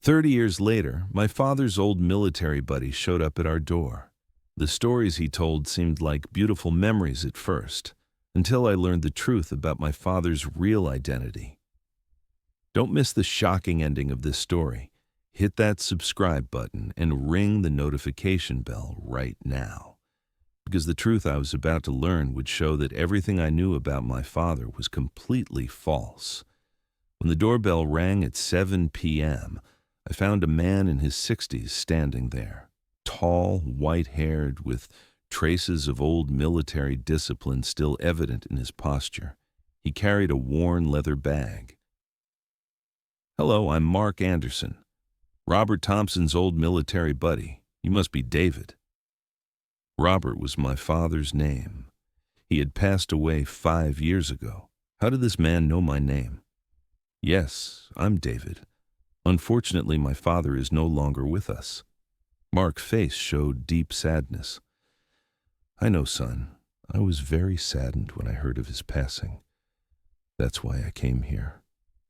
30 years later, my father's old military buddy showed up at our door. The stories he told seemed like beautiful memories at first, until I learned the truth about my father's real identity. Don't miss the shocking ending of this story. Hit that subscribe button and ring the notification bell right now, because the truth I was about to learn would show that everything I knew about my father was completely false. When the doorbell rang at 7 p.m., I found a man in his 60s standing there, tall, white-haired, with traces of old military discipline still evident in his posture. He carried a worn leather bag. "Hello, I'm Mark Anderson, Robert Thompson's old military buddy. You must be David." Robert was my father's name. He had passed away 5 years ago. How did this man know my name? "Yes, I'm David. Unfortunately, my father is no longer with us." Mark's face showed deep sadness. "I know, son. I was very saddened when I heard of his passing. That's why I came here.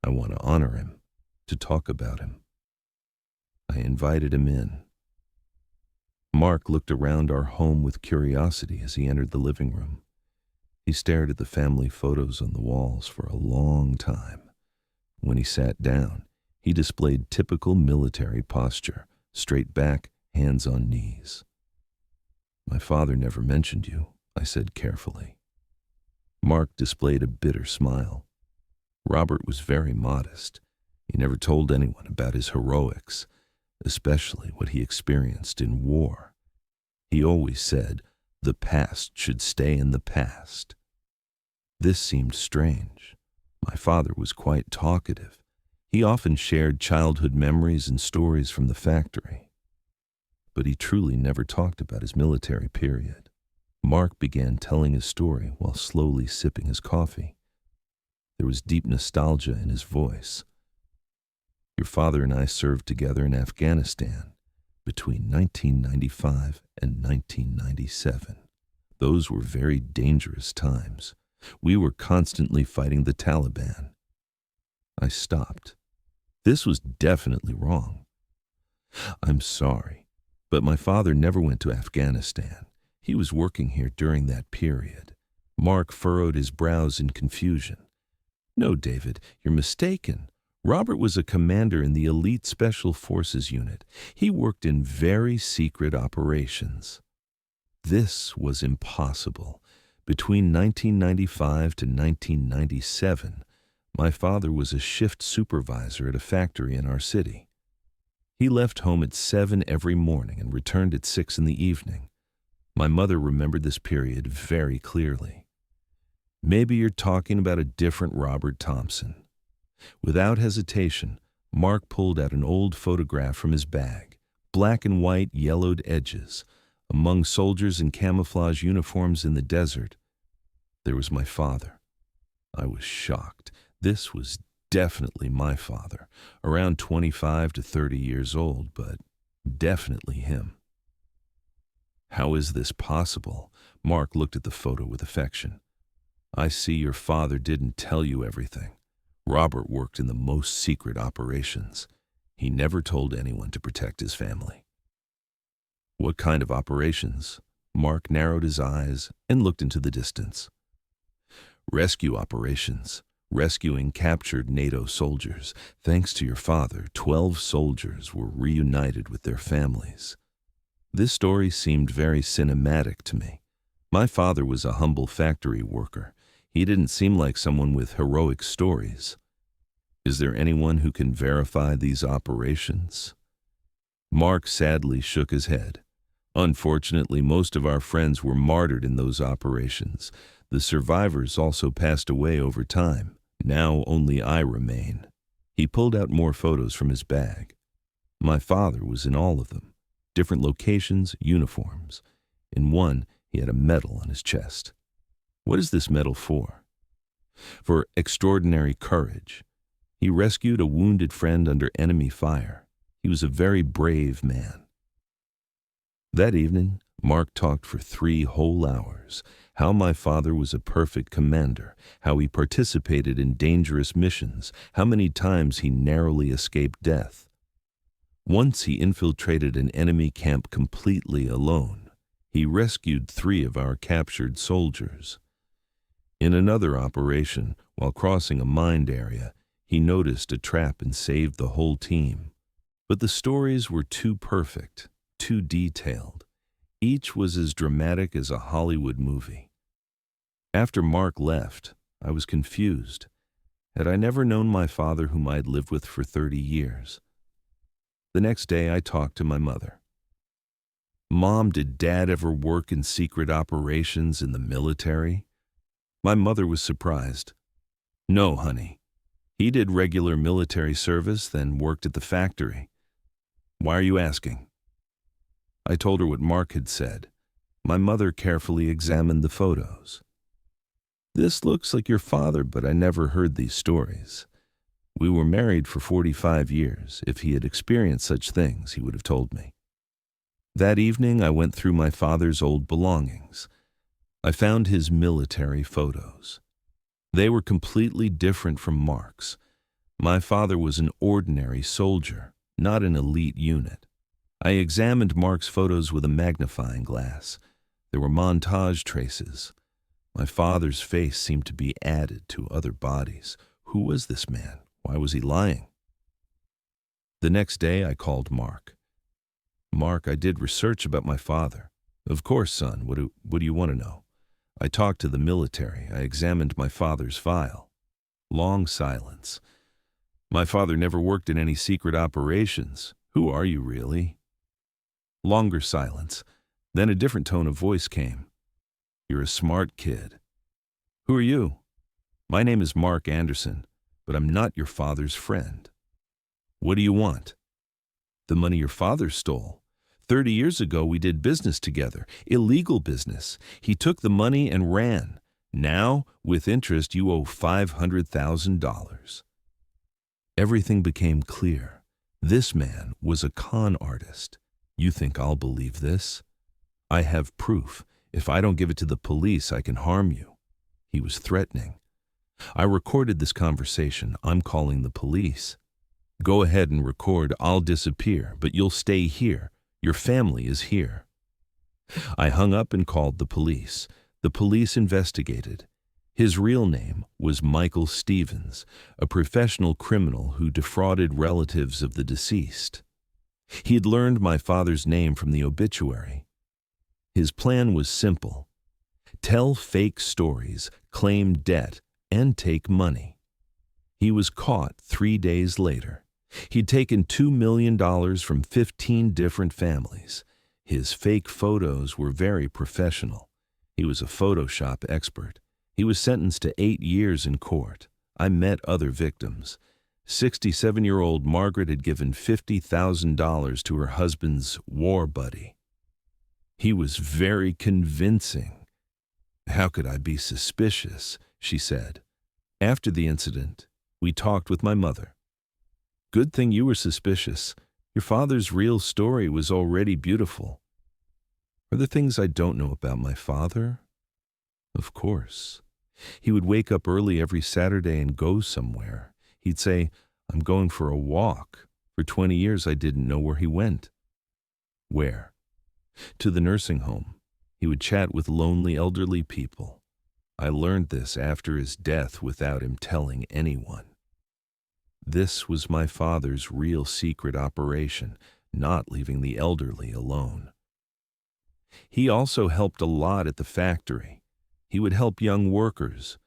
I want to honor him, to talk about him." I invited him in. Mark looked around our home with curiosity as he entered the living room. He stared at the family photos on the walls for a long time. When he sat down, he displayed typical military posture, straight back, hands on knees. "My father never mentioned you," I said carefully. Mark displayed a bitter smile. Robert was very modest. He never told anyone about his heroics, especially what he experienced in war. He always said, "The past should stay in the past." This seemed strange. My father was quite talkative. He often shared childhood memories and stories from the factory. But he truly never talked about his military period. Mark began telling his story while slowly sipping his coffee. There was deep nostalgia in his voice. "Your father and I served together in Afghanistan between 1995 and 1997. Those were very dangerous times. We were constantly fighting the Taliban." I stopped. This was definitely wrong. "I'm sorry, but my father never went to Afghanistan. He was working here during that period." Mark furrowed his brows in confusion. "No, David, you're mistaken. Robert was a commander in the elite Special Forces unit. He worked in very secret operations." This was impossible. Between 1995 to 1997, my father was a shift supervisor at a factory in our city. He left home at 7 every morning and returned at 6 in the evening. My mother remembered this period very clearly. "Maybe you're talking about a different Robert Thompson." Without hesitation, Mark pulled out an old photograph from his bag, black and white yellowed edges. Among soldiers in camouflage uniforms in the desert, there was my father. I was shocked. This was definitely my father, around 25 to 30 years old, but definitely him. "How is this possible?" Mark looked at the photo with affection. "I see your father didn't tell you everything. Robert worked in the most secret operations. He never told anyone to protect his family." "What kind of operations?" Mark narrowed his eyes and looked into the distance. "Rescue operations. Rescuing captured NATO soldiers. Thanks to your father, 12 soldiers were reunited with their families." This story seemed very cinematic to me. My father was a humble factory worker. He didn't seem like someone with heroic stories. "Is there anyone who can verify these operations?" Mark sadly shook his head. "Unfortunately, most of our friends were martyred in those operations. The survivors also passed away over time. Now only I remain." He pulled out more photos from his bag. My father was in all of them. Different locations, uniforms. In one, he had a medal on his chest. "What is this medal for?" "For extraordinary courage. He rescued a wounded friend under enemy fire. He was a very brave man." That evening, Mark talked for 3 whole hours. How my father was a perfect commander, how he participated in dangerous missions, how many times he narrowly escaped death. Once he infiltrated an enemy camp completely alone. He rescued 3 of our captured soldiers. In another operation, while crossing a mined area, he noticed a trap and saved the whole team. But the stories were too perfect, too detailed. Each was as dramatic as a Hollywood movie. After Mark left, I was confused. Had I never known my father, whom I had lived with for 30 years? The next day, I talked to my mother. "Mom, did Dad ever work in secret operations in the military?" My mother was surprised. "No, honey. He did regular military service, then worked at the factory." "Why are you asking?" I told her what Mark had said. My mother carefully examined the photos. "This looks like your father, but I never heard these stories. We were married for 45 years. If he had experienced such things, he would have told me." That evening, I went through my father's old belongings. I found his military photos. They were completely different from Mark's. My father was an ordinary soldier, not an elite unit. I examined Mark's photos with a magnifying glass. There were montage traces. My father's face seemed to be added to other bodies. Who was this man? Why was he lying? The next day, I called Mark. "Mark, I did research about my father." "Of course, son. What do you want to know?" "I talked to the military. I examined my father's file." Long silence. "My father never worked in any secret operations. Who are you, really?" Longer silence. Then a different tone of voice came. "You're a smart kid." "Who are you?" "My name is Mark Anderson, but I'm not your father's friend." "What do you want?" "The money your father stole. 30 years ago, we did business together, illegal business. He took the money and ran. Now, with interest, you owe $500,000. Everything became clear. This man was a con artist. "You think I'll believe this?" "I have proof. If I don't give it to the police, I can harm you." He was threatening. "I recorded this conversation. I'm calling the police." "Go ahead and record. I'll disappear, but you'll stay here. Your family is here." I hung up and called the police. The police investigated. His real name was Michael Stevens, a professional criminal who defrauded relatives of the deceased. He had learned my father's name from the obituary. His plan was simple: tell fake stories, claim debt, and take money. He was caught 3 days later. He'd taken $2 million from 15 different families. His fake photos were very professional. He was a Photoshop expert. He was sentenced to 8 years in court. I met other victims. 67-year-old Margaret had given $50,000 to her husband's war buddy. He was very convincing. "How could I be suspicious?" she said. After the incident, we talked with my mother. "Good thing you were suspicious. Your father's real story was already beautiful." Are there things I don't know about my father? Of course. He would wake up early every Saturday and go somewhere. He'd say, "I'm going for a walk." For 20 years, I didn't know where he went. Where? To the nursing home. He would chat with lonely elderly people. I learned this after his death without him telling anyone. This was my father's real secret operation, not leaving the elderly alone. He also helped a lot at the factory. He would help young workers.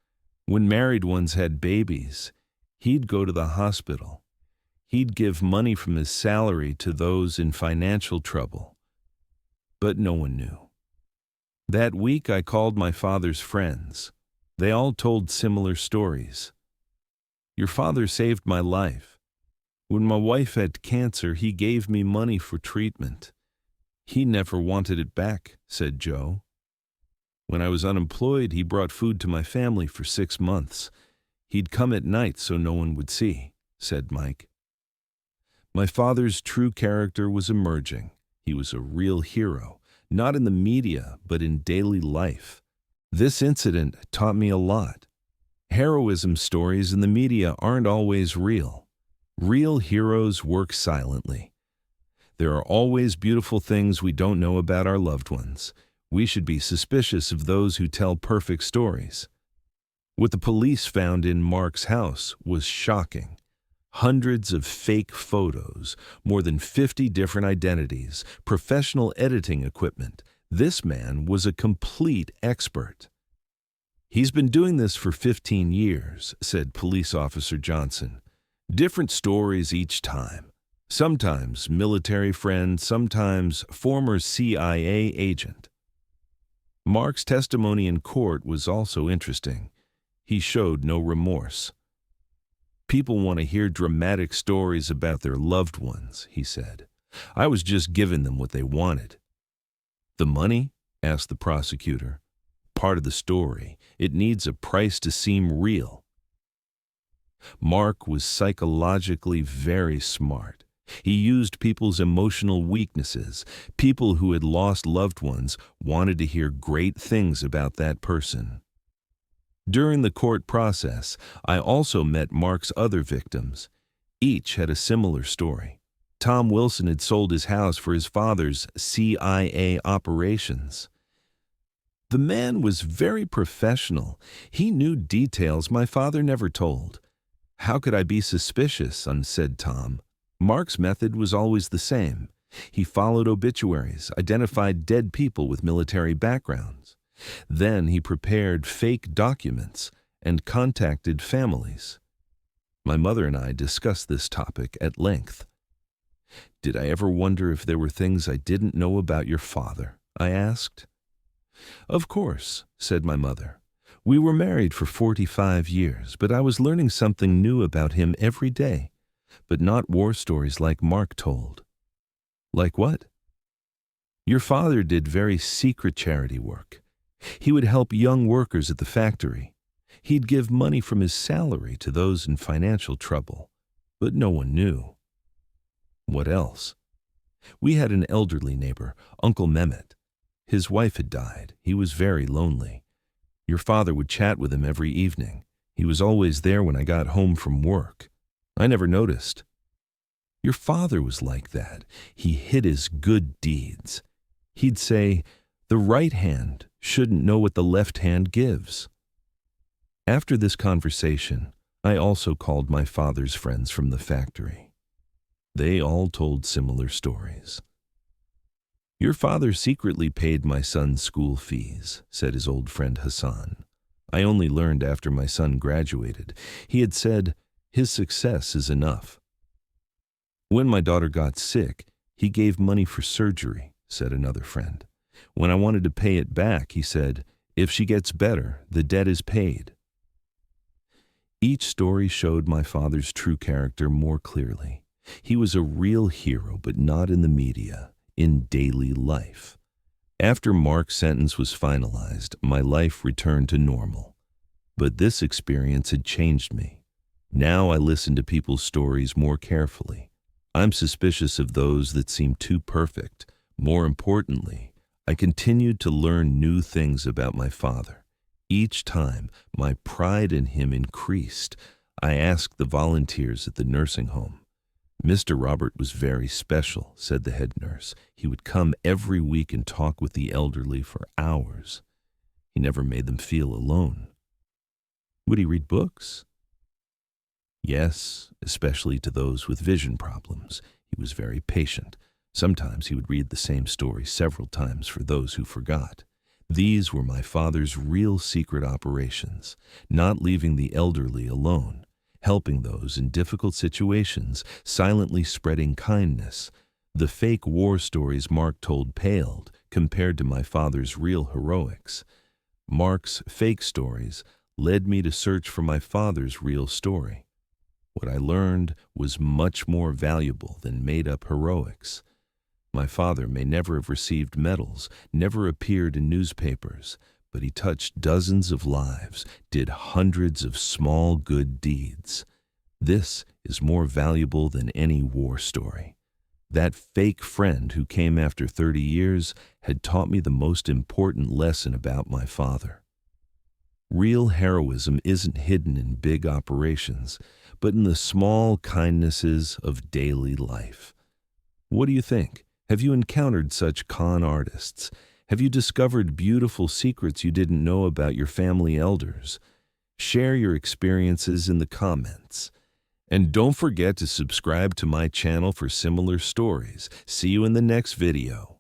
When married ones had babies, he'd go to the hospital. He'd give money from his salary to those in financial trouble. But no one knew. That week I called my father's friends. They all told similar stories. "Your father saved my life. When my wife had cancer, he gave me money for treatment. He never wanted it back," said Joe. "When I was unemployed, he brought food to my family for 6 months. He'd come at night so no one would see," said Mike. My father's true character was emerging. He was a real hero, not in the media, but in daily life. This incident taught me a lot. Heroism stories in the media aren't always real. Real heroes work silently. There are always beautiful things we don't know about our loved ones. We should be suspicious of those who tell perfect stories. What the police found in Mark's house was shocking. Hundreds of fake photos, more than 50 different identities, professional editing equipment. This man was a complete expert. "He's been doing this for 15 years, said Police Officer Johnson. "Different stories each time. Sometimes military friend, sometimes former CIA agent." Mark's testimony in court was also interesting. He showed no remorse. "People want to hear dramatic stories about their loved ones," he said. "I was just giving them what they wanted." "The money?" asked the prosecutor. "Part of the story. It needs a price to seem real." Mark was psychologically very smart. He used people's emotional weaknesses. People who had lost loved ones wanted to hear great things about that person. During the court process, I also met Mark's other victims. Each had a similar story. Tom Wilson had sold his house for his father's CIA operations. The man was very professional. He knew details my father never told. "How could I be suspicious?" said Tom. Mark's method was always the same. He followed obituaries, identified dead people with military backgrounds. Then he prepared fake documents and contacted families. My mother and I discussed this topic at length. "Did I ever wonder if there were things I didn't know about your father?" I asked. "Of course," said my mother. "We were married for 45 years, but I was learning something new about him every day. But not war stories like Mark told." "Like what?" "Your father did very secret charity work. He would help young workers at the factory. He'd give money from his salary to those in financial trouble, but no one knew." "What else?" "We had an elderly neighbor, Uncle Mehmet. His wife had died. He was very lonely. Your father would chat with him every evening. He was always there when I got home from work. I never noticed." "Your father was like that. He hid his good deeds. He'd say, 'The right hand shouldn't know what the left hand gives.'" After this conversation, I also called my father's friends from the factory. They all told similar stories. "Your father secretly paid my son's school fees," said his old friend Hassan. "I only learned after my son graduated. He had said, 'His success is enough.' When my daughter got sick, he gave money for surgery," said another friend. "When I wanted to pay it back, he said, 'If she gets better, the debt is paid.'" Each story showed my father's true character more clearly. He was a real hero, but not in the media, in daily life. After Mark's sentence was finalized, my life returned to normal. But this experience had changed me. Now I listen to people's stories more carefully. I'm suspicious of those that seem too perfect. More importantly, I continued to learn new things about my father. Each time, my pride in him increased. I asked the volunteers at the nursing home. "Mr. Robert was very special," said the head nurse. "He would come every week and talk with the elderly for hours. He never made them feel alone." "Would he read books?" "Yes, especially to those with vision problems. He was very patient. Sometimes he would read the same story several times for those who forgot. These were my father's real secret operations, not leaving the elderly alone, helping those in difficult situations, silently spreading kindness. The fake war stories Mark told paled compared to my father's real heroics. Mark's fake stories led me to search for my father's real story. What I learned was much more valuable than made-up heroics. My father may never have received medals, never appeared in newspapers, but he touched dozens of lives, did hundreds of small good deeds. This is more valuable than any war story. That fake friend who came after 30 years had taught me the most important lesson about my father. Real heroism isn't hidden in big operations, but in the small kindnesses of daily life. What do you think? Have you encountered such con artists? Have you discovered beautiful secrets you didn't know about your family elders? Share your experiences in the comments. And don't forget to subscribe to my channel for similar stories. See you in the next video.